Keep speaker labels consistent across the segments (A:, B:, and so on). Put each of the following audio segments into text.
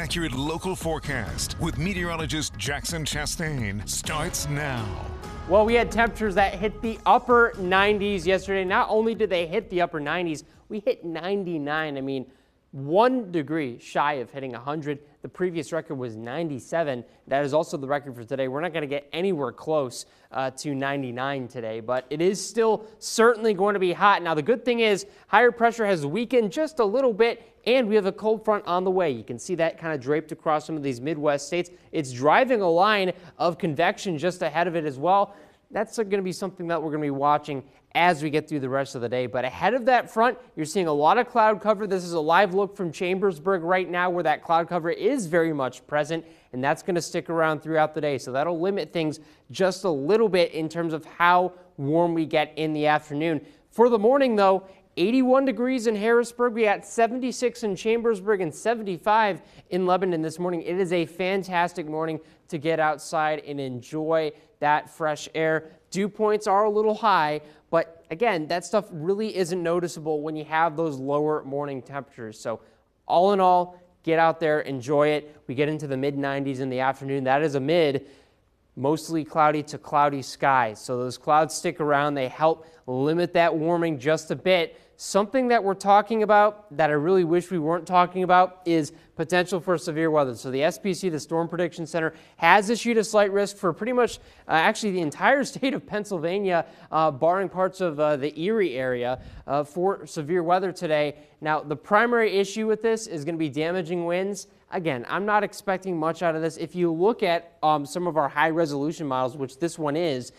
A: accurate local forecast with meteorologist Jackson Chastain starts now.
B: Well, we had temperatures that hit the upper 90s yesterday. Not only did they hit the upper 90s, we hit 99. I mean, 1 degree shy of hitting 100. The previous record was 97. That is also the record for today. We're not going to get anywhere close to 99 today, but it is still certainly going to be hot. Now, the good thing is higher pressure has weakened just a little bit, and we have a cold front on the way. You can see that kind of draped across some of these Midwest states. It's driving a line of convection just ahead of it as well. That's going to be something that we're going to be watching as we get through the rest of the day. But ahead of that front, you're seeing a lot of cloud cover. This is a live look from Chambersburg right now where that cloud cover is very much present, and that's going to stick around throughout the day. So that'll limit things just a little bit in terms of how warm we get in the afternoon. For the morning, though, 81 degrees in Harrisburg. We got 76 in Chambersburg and 75 in Lebanon this morning. It is a fantastic morning to get outside and enjoy that fresh air. Dew points are a little high, but again, that stuff really isn't noticeable when you have those lower morning temperatures. So all in all, get out there, enjoy it. We get into the mid-90s in the afternoon. That is a mid, mostly cloudy to cloudy skies. So those clouds stick around. They help limit that warming just a bit. Something that we're talking about that I really wish we weren't talking about is potential for severe weather. So the SPC, the Storm Prediction Center, has issued a slight risk for pretty much actually the entire state of Pennsylvania, barring parts of the Erie area, for severe weather today. Now, the primary issue with this is going to be damaging winds. Again, I'm not expecting much out of this. If you look at some of our high-resolution models, which this one is,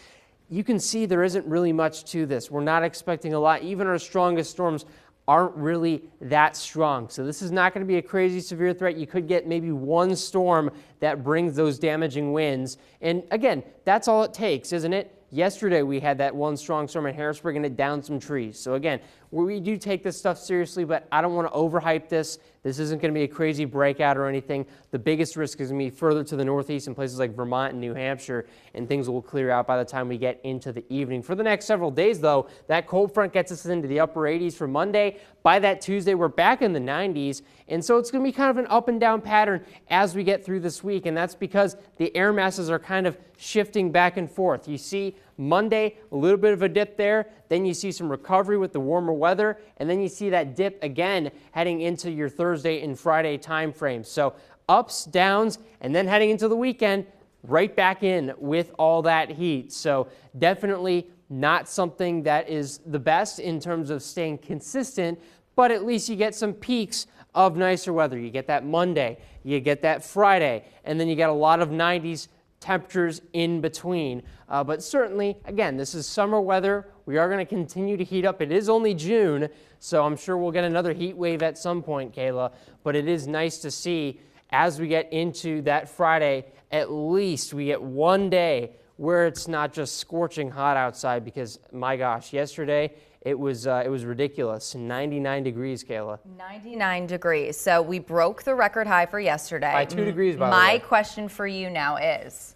B: you can see there isn't really much to this. We're not expecting a lot. Even our strongest storms aren't really that strong. So this is not going to be a crazy severe threat. You could get maybe one storm that brings those damaging winds. And again, that's all it takes, isn't it? Yesterday, we had that one strong storm in Harrisburg and it downed some trees. So again, we do take this stuff seriously, but I don't want to overhype this. This isn't going to be a crazy breakout or anything. The biggest risk is going to be further to the northeast in places like Vermont and New Hampshire, and things will clear out by the time we get into the evening. For the next several days, though, that cold front gets us into the upper 80s for Monday. By that Tuesday, we're back in the 90s, and so it's going to be kind of an up and down pattern as we get through this week, and that's because the air masses are kind of shifting back and forth. You see Monday, a little bit of a dip there, then you see some recovery with the warmer weather, and then you see that dip again heading into your Thursday and Friday time frame. So ups, downs, and then heading into the weekend, right back in with all that heat. So definitely not something that is the best in terms of staying consistent, but at least you get some peaks of nicer weather. You get that Monday, you get that Friday, and then you get a lot of 90s temperatures in between. But certainly, again, this is summer weather. We are going to continue to heat up. It is only June, so I'm sure we'll get another heat wave at some point, Kayla. But it is nice to see as we get into that Friday, at least we get one day where it's not just scorching hot outside, because my gosh, yesterday it was ridiculous. 99 degrees, Kayla.
C: 99 degrees. So we broke the record high for yesterday.
B: By 2 degrees, by the way.
C: My question for you now is,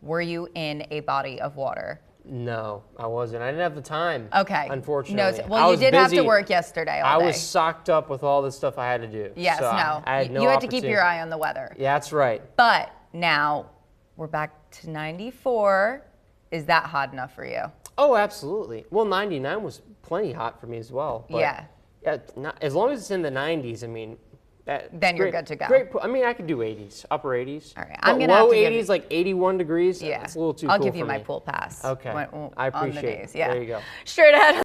C: were you in a body of water?
B: No, I wasn't. I didn't have the time.
C: Okay.
B: Unfortunately.
C: No, well, you did have to work yesterday all day.
B: I was socked up with all the stuff I had to do.
C: Yes,
B: so
C: no.
B: I had no
C: You had to keep your eye on the weather.
B: Yeah, that's right.
C: But now we're back to 94. Is that hot enough for you?
B: Oh, absolutely. Well, 99 was plenty hot for me as well. But
C: yeah.
B: As long as it's in the 90s, I mean,
C: then you're good to go.
B: Great. I mean, I could do 80s, upper 80s.
C: All right.
B: I'm gonna low 80s, like 81 degrees.
C: Yeah.
B: It's a little too
C: I'll
B: cool
C: give you
B: for
C: my
B: me.
C: pool pass.
B: Okay. I appreciate it.
C: Yeah.
B: There you go.
C: Straight ahead.